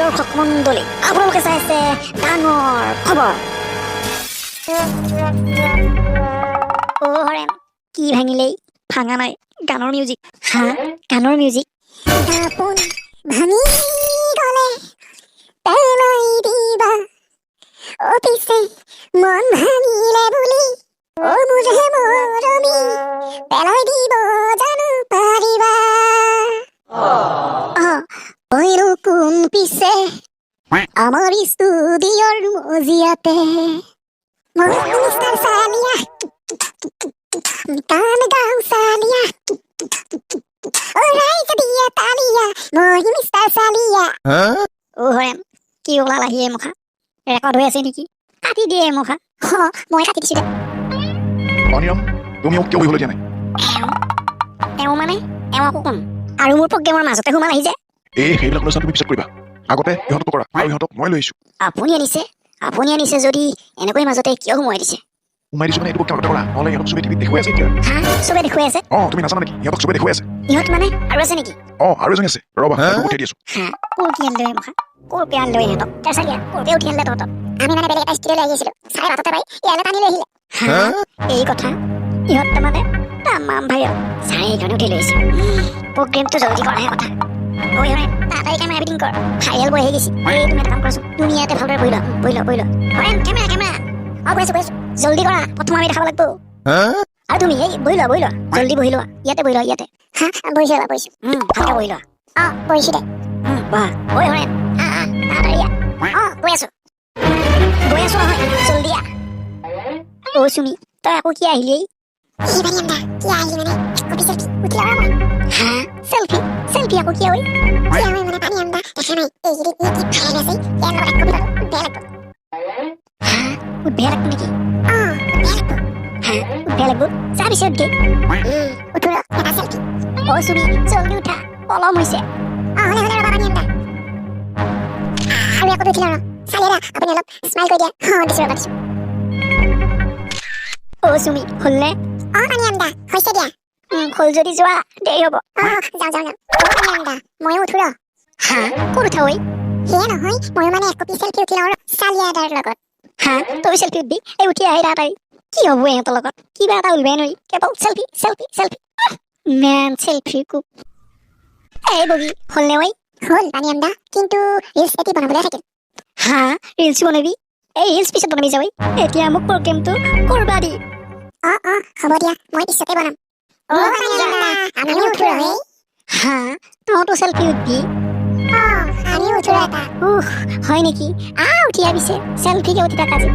দৰ্শক মণ্ডলী আপোনালোকে চাই আছে ডাঙৰ খবৰ। অ হৰেণ কি ভাঙিলেই? ভাঙা নাই, গানৰ মিউজিক। হা, গানৰ মিউজিক। দাপোন ভাঙি গলে পেলাই দিবা, অ পিছে মন ভাঙিলে বুলি অ মুঝে মৰমি পেলাই দিব জানো পাৰিবা। ওইৰো কোন পিছে আমার স্টুডিওর মজিয়াতে মই মিস্টার সালিয়া গান গাও সালিয়া ও রাইজা দিয়া তালিয়া মই মিস্টার সালিয়া। ও হৰেণ কি ওলাল আহিয়ে মুখা? ৰেকৰ্ড হৈ আছে নেকি? কাটি দিয়ে মুখা। মই কাটি দিছো দে। অনিয়ম, তুমি মোক কিয় বহিবলৈ দিয়া নাই? এওঁ মানে এওঁ আকৌ কোন? আৰু মোৰ প্ৰগ্ৰেমৰ মাজতে সোমাল আহি যায়। সেইবিলাক অনুষ্ঠান তুমি পিছত কৰিবা, আগতে ইহঁতক কৰা আৰু ইহঁতক মই লৈ আহিছো। আপুনি আনিছে যদি এনেকৈ মাজতে কিয় সোমাই দিছে? সোমাই দিছো মানে এইটো আগতে কৰা, নহ'লে ইহঁতক চবে টিভিত দেখুৱাই আছে এতিয়া। চবে দেখুৱাই আছে? তুমি নাজানা নেকি? ইহঁতক চবে দেখুৱাই আছে। ইহঁত মানে আৰু আছে নেকি? আৰু এজনী আছে, ৰবা পঠিয়াই দি আছো। কোৰকে আনিলে মুখা, কোৰকে আনিলে ইহঁতক। চালিয়া কোৰকে উঠি আনিলে তহঁতক। আমি মানে বেলেগ এটা ষ্টুডিঅ'লৈ আহিছিলো, চাৰে বাটতে পাই ইয়ালৈ টানি লৈ আহিলে। এই কথা ইহঁত মানে তামাম ভাইৰল, চাৰে এইকাৰণে উঠি লৈ আহিছে। প্ৰগ্ৰেমটো জলদি কৰাহে কথা। ঐ হৰেণ তাড়াতাড়ি কেমেৰা এডিটিং কৰ, ভাইৰেল বৈ আহি গৈছে। তুমি এটা কাম কৰাচোন, তুমি ইয়াতে ভালদৰে বহি লোৱা হৰেণ কেমেৰা গৈছো জলদি কৰা, প্ৰথম আমি দেখাব লাগিব। আৰু তুমি এই বহি লোৱা জলদি বহি লোৱা, ইয়াতে বহি লোৱা ইয়াতে। বহিছো ভালকে বহি লোৱা। বহিছো দে। বহা। ঐ হৰেণ তাড়াতাড়ি গৈ আছো নহয়, জলদি আহ। অ চুমি তই আকৌ কি আহিলি? সেলফি আকৌ কি হয়? বেয়া লাগব নেকি? বেয়া লাগব যা পিছত গে। অ চুমি জলদি উঠা, পলম হৈছে। আৰু আকৌ উঠিলা চালিয়া আপুনি অলপ স্মাইল কৰি দিয়া। দিছো। অ চুমি হ'লনে? হৈছে দিয়া। হ'ল যদি যোৱা, দেৰি হ'ব। যাওঁ। ময়ো উঠো ৰ। ক'ত উঠা ঐ? সেয়ে নহয়, ময়ো মানে এক কপি চেলফি উঠি লওঁ চালিয়া এটাৰ লগত। তই চেলফি উঠবি? এই উঠি আহি তাড়াতাড়ি। কি হ'ব ইহঁতৰ লগত? কিবা এটা উলিয়াই নোৱাৰি, কেৱল চেলফি। Man selfie cook. এই বগী হ'লনে ঐ? হ'ল পানীয়াম দা, কিন্তু ৰিলছ এটি বনাবলৈ থাকিল। ৰিলছ বনাবি? এই ৰিলছ পিছত বনাবি যাবি, এতিয়া মোক প্ৰগ্ৰেমটো কৰবা দি। হ'ব দিয়া, মই পিছতে বনাম। আমিও উঠো ৰ। তহঁতো চেলফি উঠবি? আমিও উঠো এটা। হয় নেকি? উঠি আহিছে চেলফিকে উঠি থাকা যে।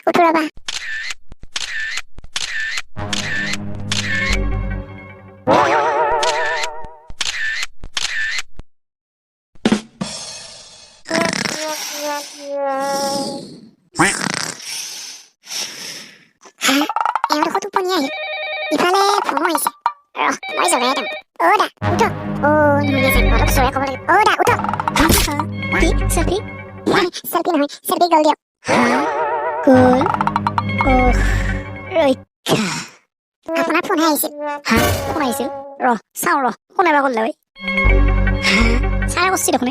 উঠো ৰবা। এওঁডোখৰ টোপনি আহিল, ইফালে ফোনো আহিছে। মই জগাই দিম। দা উঠ। নহ'লে যে অলপ জোৰে ক'ব লাগিব। দা উঠ। কি চেলফি? চেলফি নহয়, চেলফি গ'ল দিয়ক। গ'ল? ৰক্ষা। আপোনাৰ ফোনহে আহিছিল। ফোন আহিছিল? চাওঁ কোনে বা কৰিলে ঐ? ছাৰে কৰিছে দেখোন।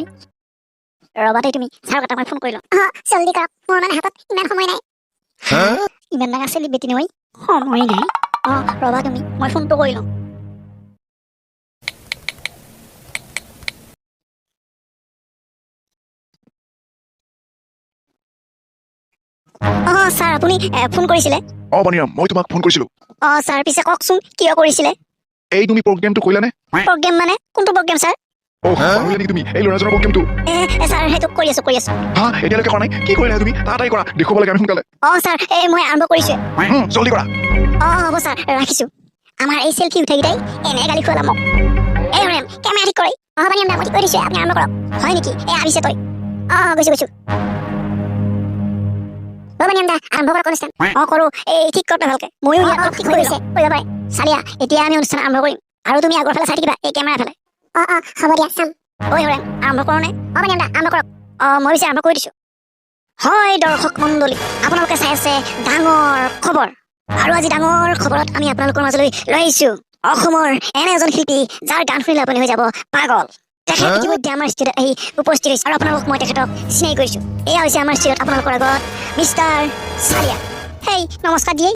ৰবা দেই তুমি, ছাৰক এটা মই ফোন কৰি লওঁ। জলদি কৰক, মোৰ মানে হাতত ইমান সময় নাই। ইমান ডাঙৰ চেলিব্ৰিটি নহয়, সময় নাই। ৰবা তুমি, মই ফোনটো কৰি লওঁ। ছাৰ আপুনি ফোন কৰিছিলে? বনিৰাম, মই তোমাক ফোন কৰিছিলো। ছাৰ পিছে কওকচোন কিয় কৰিছিলে? এই তুমি প্ৰগ্ৰেমটো কৰিলানে? প্ৰগ্ৰেম মানে কোনটো প্ৰগ্ৰেম ছাৰ? তুমি এই ল'ৰাজনৰ প্ৰগ্ৰেমটো? ছাৰ সেইটো কৰি আছো। এতিয়ালৈকে কৰা নাই? কি কৰিলা তুমি? তাড়াতাড়ি কৰা, দেখুৱাব লাগে আমি সোনকালে। ছাৰ মই আৰম্ভ কৰিছো। জলদি কৰা। হ'ব ছাৰ, ৰাখিছো। আমাৰ এই চেলফি উঠাকেইটাই এনে গালি খুৱালা মোক। এই হৰেণ কেমেৰা ঠিক কৰে। বানিয়াম দা মই ঠিক কৰি দিছো, আপুনি আৰম্ভ কৰক। হয় নেকি? আহিছে তই? গৈছো। বানিয়াম দা আৰম্ভ কৰক অনুষ্ঠান। কৰো। এই ঠিক কৰতে ভালকে। ময়ো ঠিক হৈ গৈছে। পাৰে চালিয়া, এতিয়া আমি অনুষ্ঠান আৰম্ভ কৰিম। আৰু তুমি আগৰ ফালে চাই থাকিবা, এই কেমেৰা ফালে। হ'ব দিয়া চাম। হৰেণ আৰম্ভ কৰো নে? বানিয়াম দা আৰম্ভ কৰক। মই পিছে আৰম্ভ কৰি দিছো। হয় দৰ্শক মণ্ডলী, আপোনালোকে চাই আছে ডাঙৰ খবৰ। আৰু আজি ডাঙৰ খবৰত আমি আপোনালোকৰ মাজলৈ লৈ আহিছো অসমৰ এনে এজন শিল্পী, যাৰ গান শুনিলে আপুনি হৈ যাব পাগল। তেখেত ইতিমধ্যে আমাৰ ষ্টুডিঅ'ত আহি উপস্থিত হৈছে আৰু আপোনালোকক মই তেখেতক চিনাকি কৰিছোঁ। এয়া হৈছে আমাৰ ষ্টুডিঅ'ত আপোনালোকৰ আগত মিষ্টাৰ চালিয়া। হেই নমস্কাৰ দিয়ে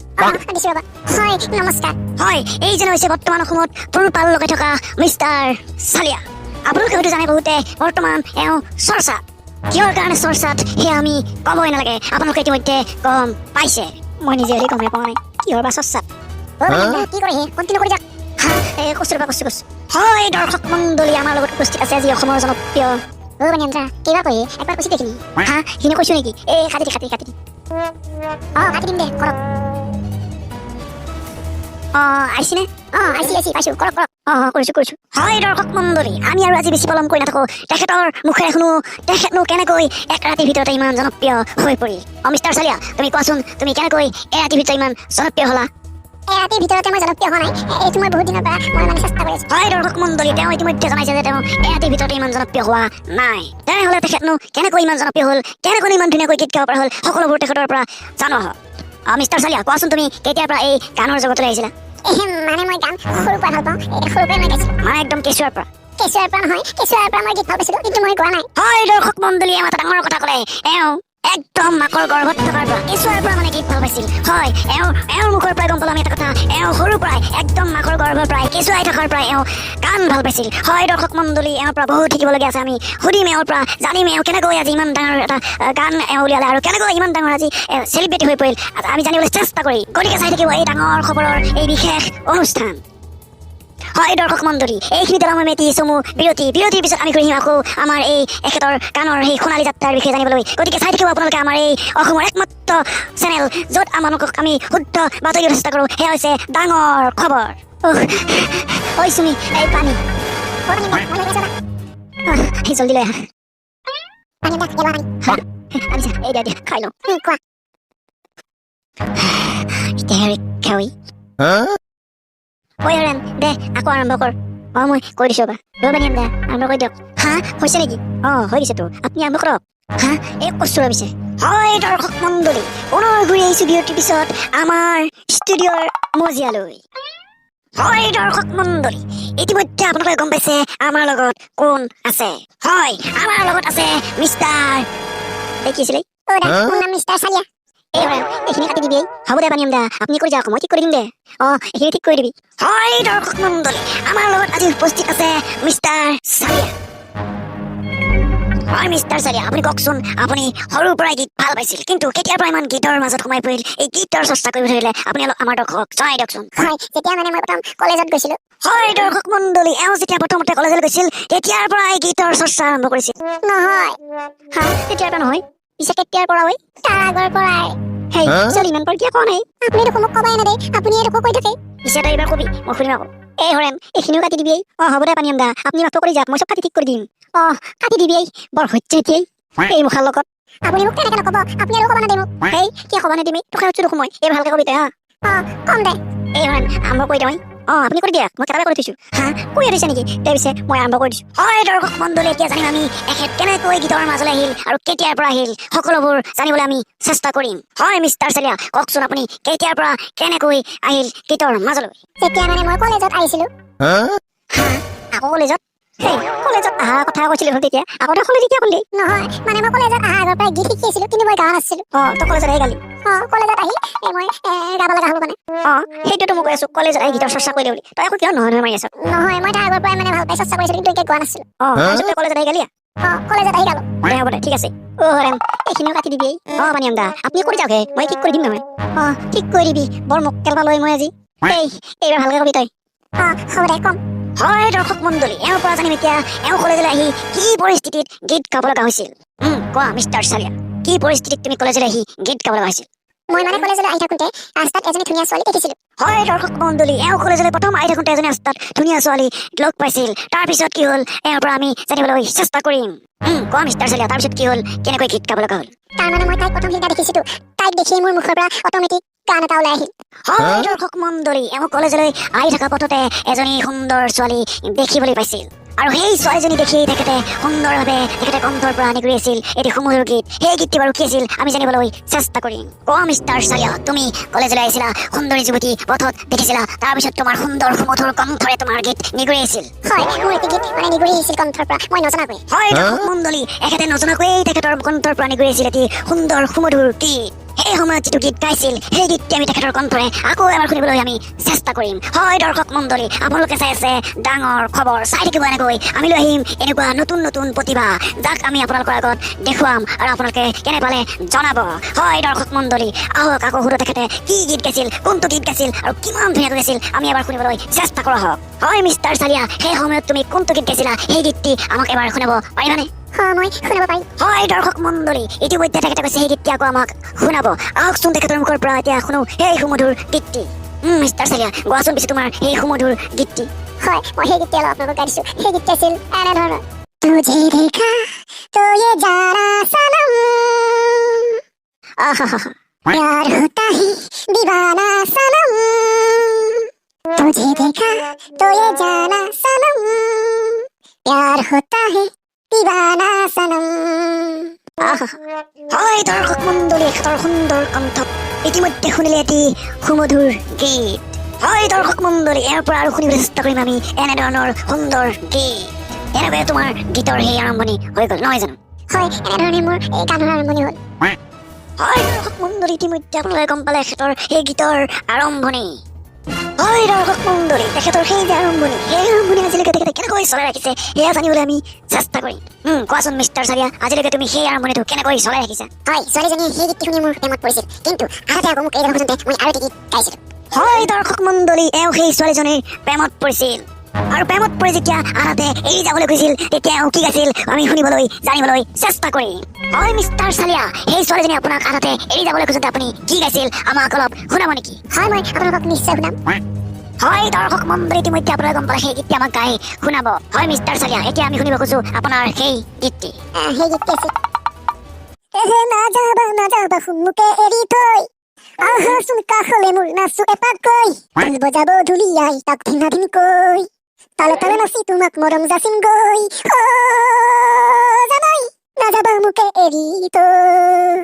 দিছোঁ ৰ'বা। হয় নমস্কাৰ। হয় এইজন হৈছে বৰ্তমান অসমত তোলপাল লগাই থকা মিষ্টাৰ চালিয়া। আপোনালোকে হয়তো জানে বহুতে বৰ্তমান এওঁ চৰ্চাত। কিহৰ কাৰণে চৰ্চাত সেয়া আমি ক'বই নালাগে, আপোনালোকে ইতিমধ্যে গম পাইছে। মই নিজে হলে গমেই পোৱা নাই কিহৰ বা চৰ্চাত। কি কৰে কণ্টিনিউ কৰি যাক। কৈছোঁ হয় দৰ্শক মণ্ডলী আমাৰ লগত উপস্থিত আছে আজি অসমৰ জনপ্ৰিয় বানিয়ান্দ্ৰা কিবা কয় একবাৰ কৈছে দেখিনি সিনে কৈছো নেকি? এই কাটি দি কাটি দি কাটি দিম দে কৰক। আহিছেনে? আহিছি পাইছো কৰক কৰিছো। হয় দৰ্শক মণ্ডলী আমি আৰু আজি বেছি পলম কৰি নাথাকো, তেখেতৰ মুখেৰে শুনো তেখেতনো কেনেকৈ এক ৰাতিৰ ভিতৰতে ইমান জনপ্ৰিয় হৈ পৰিল। মিষ্টাৰ চালিয়া তুমি কোৱাচোন তুমি কেনেকৈ এক ৰাতিৰ ভিতৰত ইমান জনপ্ৰিয় হলা? ৰাতিৰ ভিতৰতে মই জনপ্ৰিয় হোৱা নাই, এইটো মই বহুত দিনৰ পৰা মই মানে চেষ্টা কৰি আছো। হয় দৰ্শক মণ্ডলী তেওঁ ইতিমধ্যে জনাইছে যে তেওঁ ৰাতিৰ ভিতৰতে ইমান জনপ্ৰিয় হোৱা নাই। তেনেহ'লে তেখেতনো কেনেকৈ ইমান জনপ্ৰিয় হ'ল, কেনেকৈ ইমান ধুনীয়াকৈ গীত গাব পৰা হ'ল, সকলোবোৰ তেখেতৰ পৰা জানো আহক। মিষ্টাৰ চালিয়া কোৱাচোন তুমি কেতিয়াৰ পৰা এই গানৰ জগতলৈ আহিছিলা? মানে মই গান সৰুৰ পৰা ভাল পাওঁ, সৰুৰ পৰাই মই গাইছিলো। মানে একদম কেঁচুৱাৰ পৰা নহয়, কেঁচুৱাৰ পৰা মই গীত ভাল পাইছিলো কিন্তু মই গোৱা নাই। হয় দৰ্শক মণ্ডলী এটা ডাঙৰ কথা ক'লে, এওঁ একদম মাকৰ গৰ্ভত থকাৰ পৰা কেঁচুৱাৰ পৰা মানে গীত ভাল পাইছিল। হয় এওঁৰ মুখৰ পৰাই গম পালো আমি এটা কথা, এওঁ সৰুৰ পৰাই একদম মাকৰ গৰ্ভৰ পৰাই কেঁচুৱাই থকাৰ পৰাই এওঁ গান ভাল পাইছিল। হয় দৰ্শক মণ্ডলী এওঁৰ পৰা বহুত শিকিবলগীয়া আছে, আমি সুধিম এওঁৰ পৰা, জানিম এওঁ কেনেকৈ আজি ইমান ডাঙৰ এটা গান এওঁ উলিয়ালে আৰু কেনেকৈ ইমান ডাঙৰ আজি চেলিব্ৰিটি হৈ পৰিল আমি জানিবলৈ চেষ্টা কৰি। গতিকে চাই থাকিব এই ডাঙৰ খবৰৰ এই বিশেষ অনুষ্ঠান। হয় দৰ্শক মণ্ডলী এইখিনি দ্বাৰা মই মেটি চমু বিৰতিৰ পিছত আমি ঘূৰি আহিম আকৌ আমাৰ এই এখেতৰ গানৰ সেই সোণালী যাত্ৰাৰ বিষয়ে জানিবলৈ। গতিকে চাই থাকিব আপোনালোকে আমাৰ এই অসমৰ একমাত্ৰ চেনেল য'ত আমালোকক আমি শুদ্ধ বাতৰি দিব চেষ্টা কৰোঁ, সেয়া হৈছে ডাঙৰ খবৰ। ঐ চুমি এই পানী জলদি লৈ আনিছা এই দিয়া খাই লওঁ। কোৱা ঐ হৰেণ দে আকৌ আৰম্ভ কৰ। মই কৈ দিছো বানিয়াম দে আৰম্ভ কৰি দিয়ক। হৈছে নেকি? হৈ গৈছেতো আপুনি আৰম্ভ কৰক। এই কষ্ট ভাবিছে। হয় দৰ্শক মণ্ডলী পুনৰ ঘূৰি আহিছো বিৰতিৰ পিছত আমাৰ ষ্টুডিঅ'ৰ মজিয়ালৈ। হয় দৰ্শক মণ্ডলী ইতিমধ্যে আপোনালোকে গম পাইছে আমাৰ লগত কোন আছে। হয় আমাৰ লগত আছে মিষ্টাৰ দেখিছিলে মোৰ নাম মিষ্টাৰ চালিয়া। এইখিনি কাটি দিবি। হ'ব দে বানিয়াম দা আপুনি কৰি যাওক, মই ঠিক কৰি দিম দে। এইখিনি ঠিক কৰি দিবি। হয় দৰ্শক মণ্ডলী আমাৰ লগত আজি উপস্থিত আছে মিষ্টাৰ চালিয়া। হয় মিষ্টাৰ চালিয়া আপুনি কওকচোন, আপুনি সৰুৰ পৰাই গীত ভাল পাইছিল কিন্তু কেতিয়াৰ পৰা ইমান গীতৰ মাজত সোমাই পৰিল, এই গীতৰ চৰ্চা কৰিব ধৰিলে আপুনি অলপ আমাৰ দৰ্শকক জনাই দিয়কচোন। হয় যেতিয়া মানে মই প্ৰথম কলেজত গৈছিলো। হয় দৰ্শক মণ্ডলী এওঁ যেতিয়া প্ৰথমতে কলেজলৈ গৈছিল তেতিয়াৰ পৰাই গীতৰ চৰ্চা আৰম্ভ কৰিছিল। নহয় তেতিয়াৰ পৰা নহয়, পিছে কেতিয়াৰ পৰা হয়? তাৰ আগৰ পৰাই। হেই চলি ইমান পৰ কিয় কোৱা নাই? আপুনি দেখোন মোক ক'বাই নেদে, আপুনি দেখোন কৈ থাকে। পিছে তই এইবাৰ কবি মই শুনিম আকৌ। এই হৰেণ এইখিনিও কাটি দিবি। হ'ব দে পানিয়াম দা আপুনি মাথো কৰি যাওক, মই চব কাটি ঠিক কৰি দিম। কাটি দিবি বৰ হচ্ছে এতিয়াই এই মুখাৰ লগত। আপুনি মোক কেনেকে নকব, আপুনি আৰু ক'ব নেদে মোক। হেই কিয় ক'ব নেদিমি তোকে সুধিছো দেখোন মই। এই ভালকে কবি তই কম দে। এই হৰেণ আৰম্ভ কৰি দিওঁ। আপুনি কৰি দিয়ক, মই কেতিয়াবা কৰি থৈছো। কৈ দিছে নেকি? তাৰ পিছে মই আৰম্ভ কৰি দিছো। হয় দৰ্শক মণ্ডলী এতিয়া জানিম আমি এখেত কেনেকৈ গীতৰ মাজলৈ আহিল আৰু কেতিয়াৰ পৰা আহিল, সকলোবোৰ জানিবলৈ আমি চেষ্টা কৰিম। হয় মিষ্টাৰ চালিয়া কওকচোন আপুনি কেতিয়াৰ পৰা কেনেকৈ আহিল গীতৰ মাজলৈ? যেতিয়া মানে মই কলেজত আহিছিলো। আকৌ কলেজত? কলেজত অহা কথা কৈছিলো তেতিয়া আকৌ তই কলেজ কিয় কলি? নহয় মানে মই কলেজত অহা আগৰ পৰা গীত শিকি আছিলো কিন্তু মই গান নাছিলো। তই কলেজত আহি গালি? কলেজত আহি মই গাব লগা হ'ল মানে। সেইটোতো মই কৈ আছো কলেজত আহি গীতৰ চৰ্চা কৰিলে বুলি, তই আকৌ কিয় নহয় মাৰি আছ? নহয় মই তাৰ আগৰ পৰাই মানে ভাল পাই চৰ্চা কৰিছিলো কিন্তু এতিয়া গোৱা নাছিলো। তই কলেজত আহি গালি? কলেজত আহি গালো। হ'ব দে ঠিক আছে। হৰেণ এইখিনিও কাটি দিবি। বানিয়াম দা আপুনি কৰি যাওক, মই ঠিক কৰি দিম নহয়। ঠিক কৰি দিবি বৰ মক্কেল পালৈ মই আজি। এইবাৰ ভালকে কবি তই। হ'ব দে কম। হয় দৰ্শক মণ্ডলী এওঁৰ পৰা জানিম এতিয়া এওঁ কলেজলৈ আহি কি পৰিস্থিতিত গীত গাব লগা হৈছিল। কোৱা মিষ্টাৰ চালিয়া কি পৰিস্থিতিত তুমি কলেজলৈ আহি গীত গাব লগা হৈছিল? মই মানে কলেজলৈ আহি থাকোঁতে ৰাস্তাত এজনী ধুনীয়া ছোৱালী দেখিছিলো। হয় দৰ্শক মণ্ডলী এওঁ কলেজলৈ প্ৰথম আহি থাকোঁতে এজনী ৰাস্তাত ধুনীয়া ছোৱালী লগ পাইছিল। তাৰপিছত কি হ'ল এওঁৰ পৰা আমি জানিবলৈ চেষ্টা কৰিম। কোৱা মিষ্টাৰ চালিয়া তাৰপিছত কি হ'ল, কেনেকৈ গীত গাব লগা হ'ল? তাৰমানে মই তাইক প্ৰথম দিনা দেখিছিলো, তাইক দেখি মোৰ মুখৰ পৰা অট'মেটিক গান এটা ওলাই আহিল। হয় দৰ্শক মণ্ডলী এওঁ কলেজলৈ আহি থকা পথতে এজনী সুন্দৰ ছোৱালী দেখিবলৈ পাইছিল। আৰু সেই ছোৱালীজনী দেখি তেখেতে সুন্দৰভাৱে তেখেতে কণ্ঠৰ পৰা আনি কৰি আছিল এটি সুমধুৰ গীত। সেই গীতটি বাৰু কি আছিল আমি জানিবলৈ চেষ্টা কৰিম। মিষ্টাৰ চালিয়া, তুমি কলেজলৈ আহিছিলা, সুন্দৰী যুৱতী পথত দেখিছিলা, তাৰপিছত তোমাৰ সুন্দৰ সুমধুৰ কণ্ঠৰে তোমাৰ গীত নিগুৰি আছিল। হয়, মোৰ এটি গীত মানে নিগুৰি আহিছিল কণ্ঠৰ পৰা, মই নজনাকৈ। হয় দৰ্শক মণ্ডলী, এখেতে নজনাকৈয়ে তেখেতৰ কণ্ঠৰ পৰা নিগুৰি আছিল এটি সুন্দৰ সুমধুৰ গীত। সেই সময়ত যিটো গীত গাইছিল সেই গীতটি আমি তেখেতৰ কণ্ঠৰে আকৌ এবাৰ শুনিবলৈ আমি চেষ্টা কৰিম। হয় দৰ্শক মণ্ডলী, আপোনালোকে চাই আছে ডাঙৰ খবৰ, চাই থাকিব এনেকৈ আমি লৈ আহিম এনেকুৱা নতুন নতুন প্ৰতিভা, যাক আমি আপোনালোকৰ আগত দেখুৱাম আৰু আপোনালোকে কেনে পালে জনাব। হয় দৰ্শক মণ্ডলী, আহক আকৌ সুধো তেখেতে কি গীত গাইছিল, কোনটো গীত গাইছিল আৰু কিমান ধুনীয়াকৈ গাইছিল, আমি এবাৰ শুনিবলৈ চেষ্টা কৰা হওক। হয় মিষ্টাৰ চালিয়া, সেই সময়ত তুমি কোনটো গীত গাইছিলা, সেই গীতটি আমাক এবাৰ শুনাব পাৰিবানে? মই শুনাব পাৰিম। হয় দৰ্শক মণ্ডলী, ইতিমধ্যে তেখেতে কৈছে সেই গীতটি আকৌ আমাক শুনাব। আহকচোন তেখেতৰ মুখৰ পৰা এতিয়া শুনো সেই সুমধুৰ গীতটি। মিষ্টাৰ চালিয়া, গোৱাচোন পিছে তোমাৰ সেই সুমধুৰ গীতটি। হয়, মই সেই গীতটি অলপ আপোনালোকক গাই দিছো। সেই গীতটি আছিল এনেধৰণৰ। তুঝে দেখা তো ये जाना सनम, प्यार होता है दीवाना सनम, तुझे देखा तो ये जाना सनम, प्यार होता है दीवाना सनम। হয় দৰ্শক মণ্ডলী, এখেতৰ সুন্দৰ কণ্ঠত ইতিমধ্যে শুনিলে এটি সুমধুৰ গীত। হয় দৰ্শক মণ্ডলী, ইয়াৰ পৰা আৰু শুনিবলৈ চেষ্টা কৰিম আমি এনেধৰণৰ সুন্দৰ গীত। এনেকৈ তোমাৰ গীতৰ সেই আৰম্ভণি হৈ গ'ল নহয় জানো? হয়, এনেধৰণে মোৰ এই গানৰ আৰম্ভণি হ'ল। হয় দৰ্শক মণ্ডলী, ইতিমধ্যে আপোনালোকে গম পালে এখেতৰ সেই গীতৰ আৰম্ভণি। হয় দৰ্শক মণ্ডলী, তেখেতৰ সেই যে আৰম্ভণি, সেই আৰম্ভণি আজিলৈকে তেখেতে কেনেকৈ চলাই ৰাখিছে সেয়া জানিবলৈ আমি চেষ্টা কৰিম। কোৱাচোন মিষ্টাৰ চালিয়া, আজিলৈকে তুমি সেই আৰম্ভণিটো কেনেকৈ চলাই ৰাখিছা? হয়, ছোৱালীজনীয়ে সেই গীতটি শুনি মোৰ প্ৰেমত পৰিছিল, কিন্তু আহতে আকৌ মোক এই গান শুনোতে মই আৰু এটি গীত গাইছিলো। হয় দৰ্শক মণ্ডলী, এওঁ সেই ছোৱালীজনীৰ প্ৰেমত পৰিছিল আৰু প্ৰেমত পৰি যেতিয়া আনহাতে এৰি যাবলৈ খুজিছিল তেতিয়া এওঁ কি গাইছিল আমি শুনিবলৈ জানিবলৈ চেষ্টা কৰিম। হয় মিষ্টাৰ চালিয়া, সেই ছোৱালীজনী আপোনাক আনহাতে এৰি যাবলৈ খোজোতে আপুনি কি গাইছিল আমাক অলপ শুনাব নেকি? হয়, মই আপোনালোকক নিশ্চয় শুনাম। হয় দৰ্শক মণ্ডলী, ইতিমধ্যে আপোনালোকে গম পালে সেই গীতটি আমাক গাই শুনাব। হয় মিষ্টাৰ চালিয়া, এতিয়া আমি শুনিব খোজো আপোনাৰ সেই গীতটি। সেই গীতটি আছিল নাযাবা সুমুকে এৰি থৈ, আহাচোন কাষলে মোৰ নাচো এপাকৈ, ঢোল বজাব ঢুলিয়াই তাক ধিনা ধিনকৈ, তালে তালে নাচি তোমাক মৰম যাচিম গৈ, জানাই নাযাবা মোকে এৰি থৈ।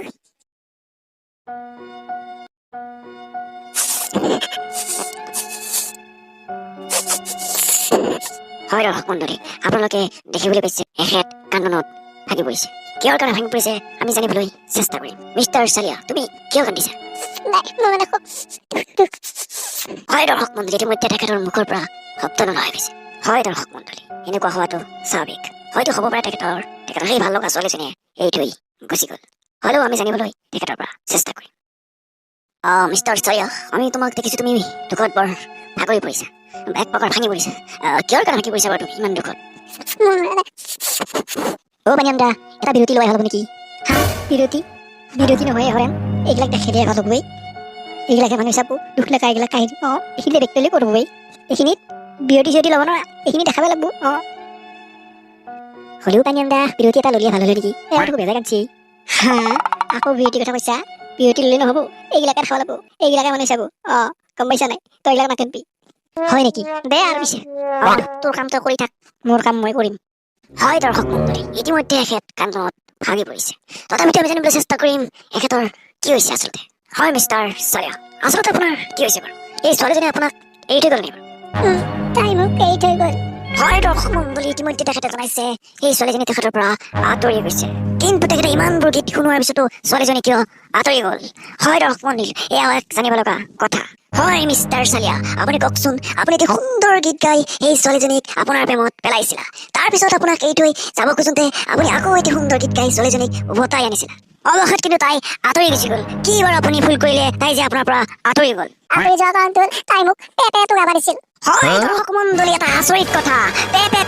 হয় দৰ্শক মণ্ডলী, আপোনালোকে দেখিবলৈ পাইছে এখেত কান্দোনত ভাগি পৰিছে। কিহৰ কাৰণে ভাঙি পৰিছে আমি জানিবলৈ চেষ্টা কৰিম। মিষ্টাৰ চালিয়া, তুমি কিয় কান্দিছা? হয় দৰ্শক মণ্ডলী, ইতিমধ্যে তেখেতৰ মুখৰ পৰা শব্দ নোলোৱা হৈ গৈছে। হয় দৰ্শক মণ্ডলী, এনেকুৱা হোৱাটো স্বাভাৱিক। হয়তো হ'ব পাৰে তেখেতৰ সেই ভাল লগা ছোৱালীজনীয়ে এৰি থৈ গুচি গ'ল। হ'লেও আমি জানিবলৈ তেখেতৰ পৰা চেষ্টা কৰিম। মিষ্টাৰ চালিয়া, আমি তোমাক দেখিছো তুমি দুখত বৰ ভাগৰি পৰিছা, এক প্ৰকাৰ ভাঙি পৰিছা। কিহৰ কাৰণে ভাঙি পৰিছা বাৰু তুমি ইমান দুখত? পানীয়াম দা, এটা বিৰতি লোৱাই ভাল হ'ব নেকি? বিৰতি নহয় হৰেন, এইবিলাক দেখিলে ভাল হ'বই। এইবিলাকে মানুহ চাব দুখ লগা এইবিলাক কাহিনী। এইখিনি দেখি কৰিবই, এইখিনিত বিৰতি চিৰতি ল'ব নোৱাৰা, এইখিনি দেখাব লাগিব। হ'লেও পানীয়াম দা, বিৰতি এটা ল'লে ভাল হ'লে নেকি? বেজা কাটছি। আকৌ বিৰতিৰ কথা কৈছা? বিৰতি ল'লে নহ'ব, এইবিলাকে দেখাব লাগিব, এইবিলাকে মানুহ চাব। গম পাইছা নাই? তই এইবিলাক নাকান্দিবি। হয় নেকি? দে আৰু পিছে তোৰ কাম তই কৰি থাক, মোৰ কাম মই কৰিম। হয় দৰ্শক মণ্ডলী, ইতিমধ্যে এখেত কান্দোনত ভাগি পৰিছে। তথাপিতো আমি জানিবলৈ চেষ্টা কৰিম এখেতৰ কি হৈছে আচলতে। হয় মিষ্টাৰ চালিয়া, আচলতে আপোনাৰ কি হৈছে বাৰু? এই ছোৱালীজনী আপোনাক এৰি থৈ গ'ল নেকি? তাই মোক এৰি থৈ গ'ল। হয় দৰ্শক মণ্ডলী, ইতিমধ্যে তেখেতে জনাইছে সেই ছোৱালীজনী তেখেতৰ পৰা আঁতৰি গৈছে। কিন্তু তেখেতে ইমানবোৰ গীত শুনোৱাৰ পিছতো ছোৱালীজনী কিয় আঁতৰি গ'ল? হয় দৰ্শক মণ্ডলী, এয়া এক জানিব লগা কথা। হয় মিষ্টাৰ চালিয়া, আপুনি কওকচোন, আপুনি এটি সুন্দৰ গীত গাই সেই ছোৱালীজনীক আপোনাৰ প্ৰেমত পেলাইছিলা, তাৰপিছত আপোনাক এৰি থৈ যাব খোজোতে আপুনি আকৌ এটি সুন্দৰ গীত গাই ছোৱালীজনীক উভতাই আনিছিলা। অৱশেষত কিন্তু তাই আঁতৰি গুচি গ'ল। কি বাৰু আপুনি ভুল কৰিলে তাই যে আপোনাৰ পৰা আঁতৰি গ'ল? আঁতৰি যোৱা কাৰণটো তাই মোক পেপে তোৰা মাৰিছিল। হয় দৰ্শক মণ্ডলী, এটা আচৰিত কথা।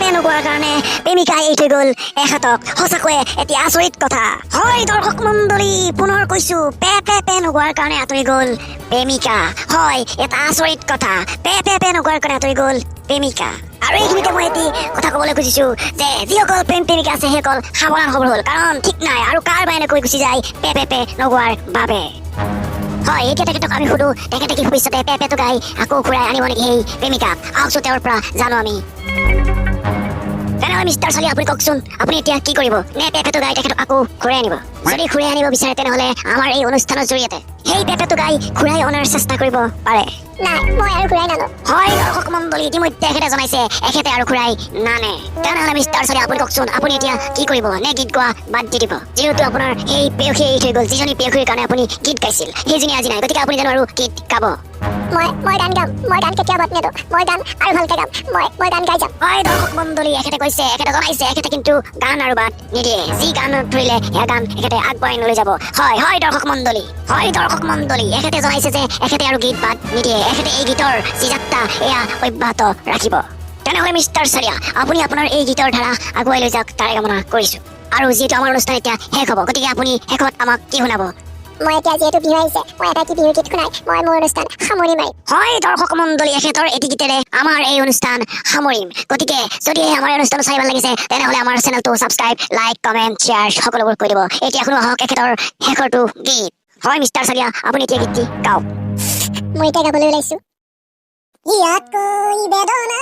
পে নোকোৱাৰ কাৰণে প্ৰেমিকাই এৰি থৈ গ'ল এখেতক, সঁচাকৈয়ে এটি আচৰিত কথা। হয় দৰ্শক মণ্ডলী, পুনৰ কৈছো, পে নোকোৱাৰ কাৰণে আঁতৰি গ'ল প্ৰেমিকা। হয়, এটা আচৰিত কথা। পে নোকোৱাৰ কাৰণে আঁতৰি গ'ল প্ৰেমিকা। আৰু এইখিনিতে মই এটি কথা ক'বলৈ খুজিছো যে যিসকল প্ৰেমিকা আছে সেইসকল সাৱধান হ'ব হ'ল, কাৰণ ঠিক নাই আৰু কাৰোবাৰ এনেকৈ গুচি যায় পে নোকোৱাৰ বাবে। হয়, এতিয়া তেখেতক আমি সুধো, তেখেতে কি ভৱিষ্যতে পেটো গাই আকৌ ঘূৰাই আনিব নেকি সেই প্ৰেমিকাক? আহকচোন তেওঁৰ পৰা জানো আমি। তেনেহ'লে মিষ্টাৰ চালি আপুনি কওকচোন আপুনি এতিয়া কি কৰিব নে পেপেটো গাই তেখেতক আকৌ ঘূৰাই আনিব যদি ঘূৰাই আনিব বিচাৰে তেনেহ'লে আমাৰ এই অনুষ্ঠানৰ জৰিয়তে সেই পেপেটো গাই ঘূৰাই অনাৰ চেষ্টা কৰিব পাৰে নাই মই আৰু ঘূৰাই নানো হয় দৰ্শক মণ্ডলী ইতিমধ্যে এখেতে জনাইছে এখেতে আৰু ঘূৰাই নানে তেনেহ'লে মিষ্টাৰ চালি আপুনি কওকচোন আপুনি এতিয়া কি কৰিব নে গীত গোৱা বাদ দি দিব যিহেতু আপোনাৰ এই পেয়সী এৰি থৈ গ'ল যিজনী পেয়সীৰ কাৰণে আপুনি গীত গাইছিল সেইজনী আজি নাই গতিকে আপুনি জানো আৰু গীত গাব মই গান গাম মই গান কেতিয়াও বাদ নেদো মই গান আৰু ভালকে গাম মই গান গাই যাম হয় দৰ্শক মণ্ডলী এখেতে কৈছে এখেতে জনাইছে এখেতে কিন্তু গান আৰু বাদ নিদিয়ে যি গান ধৰিলে সেয়া গান এখেতে আগবঢ়াই লৈ যাব হয় দৰ্শক মণ্ডলী এখেতে জনাইছে যে এখেতে আৰু গীত বাদ নিদিয়ে এখেতে এই গীতৰ যি যাত্ৰা এয়া অব্যাহত ৰাখিব তেনেহ'লে মিষ্টাৰ চালিয়া আপুনি আপোনাৰ এই গীতৰ ধাৰা আগুৱাই লৈ যাওক তাৰে কামনা কৰিছো আৰু যিহেতু আমাৰ অনুষ্ঠান এতিয়া শেষ হ'ব গতিকে আপুনি শেষত আমাক কি শুনাব মই এতিয়া যিহেতু বিহু আহিছে মই এটা কি বিহু গীত শুনাই মই মোৰ অনুষ্ঠান সামৰি মাৰিম হয় দৰ্শক মণ্ডলী এখেতৰ এটি গীতেৰে আমাৰ এই অনুষ্ঠান সামৰিম গতিকে যদি আমাৰ অনুষ্ঠান চাই ভাল লাগিছে তেনেহ'লে আমাৰ চেনেলটো ছাবস্ক্ৰাইব লাইক কমেণ্ট শ্বেয়াৰ সকলোবোৰ কৰি দিব এতিয়া শুনো আহক এখেতৰ শেষৰটো গীত হয় মিষ্টাৰ চালিয়া আপুনি এতিয়া গীতটি গাওক মই এতিয়া গাবলৈ ওলাইছো ইয়াতকৈ বেদনা